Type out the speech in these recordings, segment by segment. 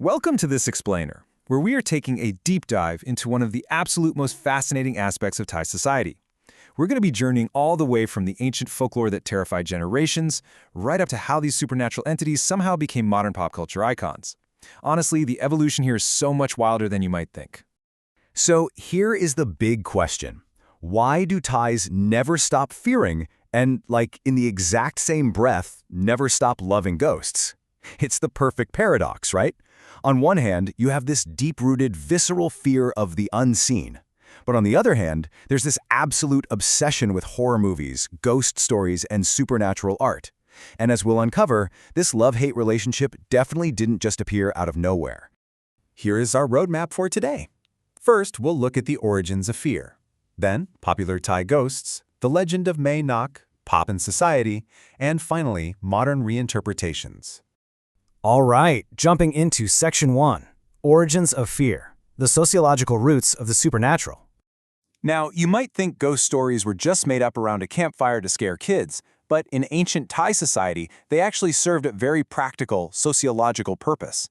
Welcome to This Explainer, where we are taking a deep dive into one of the absolute most fascinating aspects of Thai society. We're going to be journeying all the way from the ancient folklore that terrified generations, right up to how these supernatural entities somehow became modern pop culture icons. Honestly, the evolution here is so much wilder than you might think. So here is the big question. Why do Thais never stop fearing and, in the exact same breath, never stop loving ghosts? It's the perfect paradox, right? On one hand, you have this deep-rooted, visceral fear of the unseen. But on the other hand, there's this absolute obsession with horror movies, ghost stories, and supernatural art. And as we'll uncover, this love-hate relationship definitely didn't just appear out of nowhere. Here is our roadmap for today. First, we'll look at the origins of fear. Then, popular Thai ghosts, the legend of Mae Nak, pop and society, and finally, modern reinterpretations. All right, jumping into Section 1, Origins of Fear, the sociological roots of the supernatural. Now, you might think ghost stories were just made up around a campfire to scare kids, but in ancient Thai society, they actually served a very practical, sociological purpose.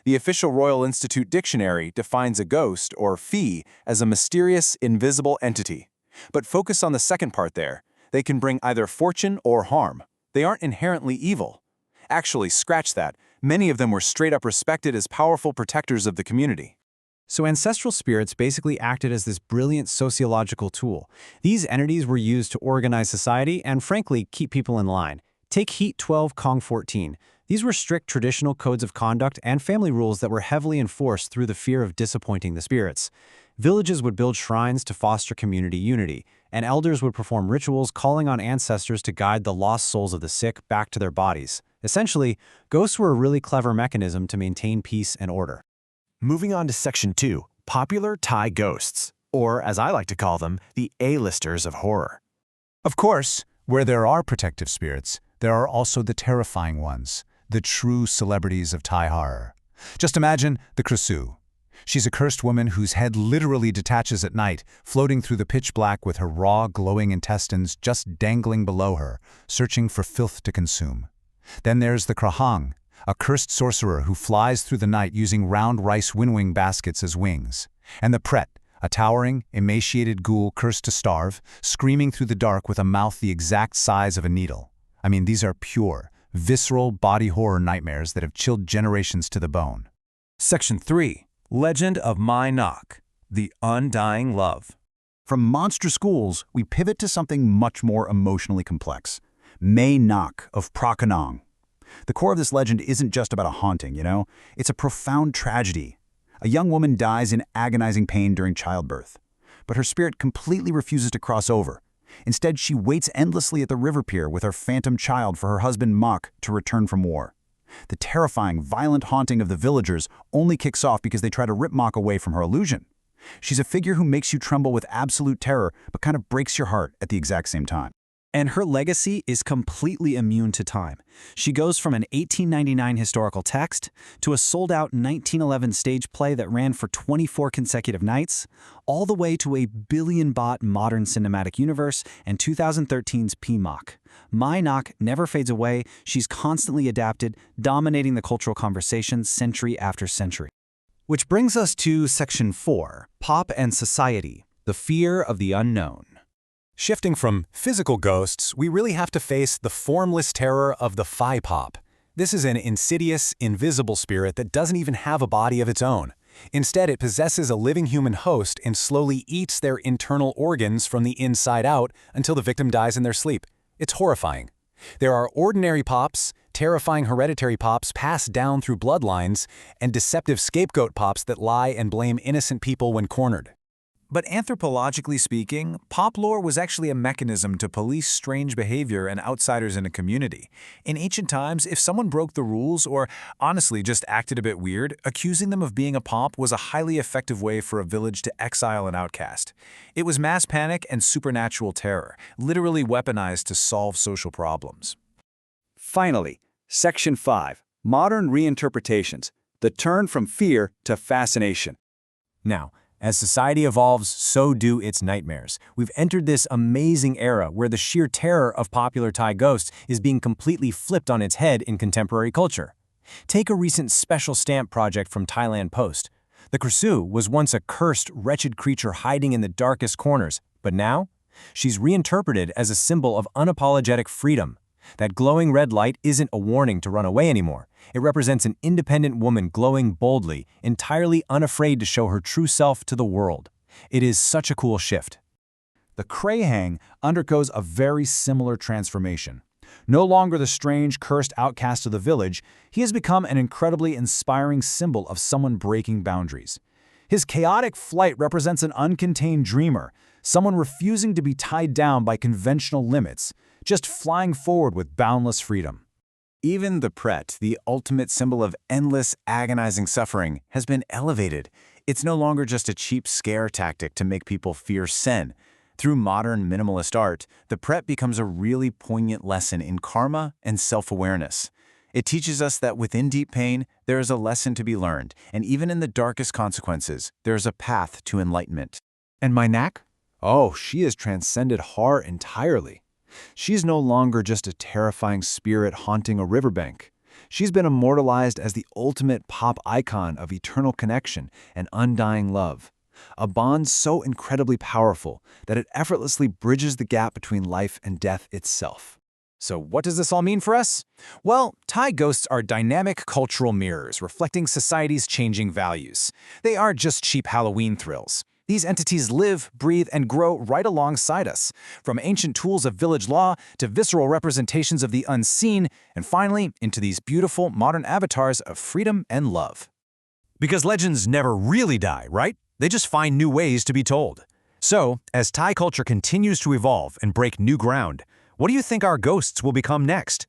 The official Royal Institute Dictionary defines a ghost, or phi, as a mysterious, invisible entity. But focus on the second part there. They can bring either fortune or harm. They aren't inherently evil. Actually, scratch that. Many of them were straight-up respected as powerful protectors of the community. So ancestral spirits basically acted as this brilliant sociological tool. These entities were used to organize society and, frankly, keep people in line. Take Heat 12 Kong 14. These were strict traditional codes of conduct and family rules that were heavily enforced through the fear of disappointing the spirits. Villages would build shrines to foster community unity, and elders would perform rituals calling on ancestors to guide the lost souls of the sick back to their bodies. Essentially, ghosts were a really clever mechanism to maintain peace and order. Moving on to Section 2, Popular Thai Ghosts, or as I like to call them, the A-listers of horror. Of course, where there are protective spirits, there are also the terrifying ones, the true celebrities of Thai horror. Just imagine the Krisu. She's a cursed woman whose head literally detaches at night, floating through the pitch black with her raw, glowing intestines just dangling below her, searching for filth to consume. Then there's the Krahang, a cursed sorcerer who flies through the night using round rice windwing baskets as wings. And the Pret, a towering, emaciated ghoul cursed to starve, screaming through the dark with a mouth the exact size of a needle. I mean, these are pure, visceral body horror nightmares that have chilled generations to the bone. Section 3. Legend of Mae Nak, the Undying Love. From monstrous ghouls, we pivot to something much more emotionally complex. Mae Nak of Prakanong. The core of this legend isn't just about a haunting, It's a profound tragedy. A young woman dies in agonizing pain during childbirth. But her spirit completely refuses to cross over. Instead, she waits endlessly at the river pier with her phantom child for her husband Mak to return from war. The terrifying, violent haunting of the villagers only kicks off because they try to rip Mak away from her illusion. She's a figure who makes you tremble with absolute terror, but kind of breaks your heart at the exact same time. And her legacy is completely immune to time. She goes from an 1899 historical text to a sold-out 1911 stage play that ran for 24 consecutive nights, all the way to a billion-bought modern cinematic universe and 2013's PMOC. Mae Nak never fades away. She's constantly adapted, dominating the cultural conversation century after century. Which brings us to Section 4, Pop and Society, the Fear of the Unknown. Shifting from physical ghosts, we really have to face the formless terror of the Phi Pop. This is an insidious, invisible spirit that doesn't even have a body of its own. Instead, it possesses a living human host and slowly eats their internal organs from the inside out until the victim dies in their sleep. It's horrifying. There are ordinary pops, terrifying hereditary pops passed down through bloodlines, and deceptive scapegoat pops that lie and blame innocent people when cornered. But anthropologically speaking, pop lore was actually a mechanism to police strange behavior and outsiders in a community. In ancient times, if someone broke the rules or honestly just acted a bit weird, accusing them of being a pop was a highly effective way for a village to exile an outcast. It was mass panic and supernatural terror, literally weaponized to solve social problems. Finally, Section 5, Modern Reinterpretations, the turn from fear to fascination. Now, as society evolves, so do its nightmares. We've entered this amazing era where the sheer terror of popular Thai ghosts is being completely flipped on its head in contemporary culture. Take a recent special stamp project from Thailand Post. The Krasue was once a cursed, wretched creature hiding in the darkest corners, but now she's reinterpreted as a symbol of unapologetic freedom. That glowing red light isn't a warning to run away anymore. It represents an independent woman glowing boldly, entirely unafraid to show her true self to the world. It is such a cool shift. The Krahang undergoes a very similar transformation. No longer the strange, cursed outcast of the village, he has become an incredibly inspiring symbol of someone breaking boundaries. His chaotic flight represents an uncontained dreamer, someone refusing to be tied down by conventional limits, just flying forward with boundless freedom. Even the Pret, the ultimate symbol of endless, agonizing suffering, has been elevated. It's no longer just a cheap scare tactic to make people fear Sen. Through modern minimalist art, the Pret becomes a really poignant lesson in karma and self-awareness. It teaches us that within deep pain, there is a lesson to be learned, and even in the darkest consequences, there is a path to enlightenment. And my knack? Oh, she has transcended horror entirely. She's no longer just a terrifying spirit haunting a riverbank. She's been immortalized as the ultimate pop icon of eternal connection and undying love. A bond so incredibly powerful that it effortlessly bridges the gap between life and death itself. So what does this all mean for us? Well, Thai ghosts are dynamic cultural mirrors reflecting society's changing values. They aren't just cheap Halloween thrills. These entities live, breathe, and grow right alongside us, from ancient tools of village law to visceral representations of the unseen, and finally, into these beautiful modern avatars of freedom and love. Because legends never really die, right? They just find new ways to be told. So, as Thai culture continues to evolve and break new ground, what do you think our ghosts will become next?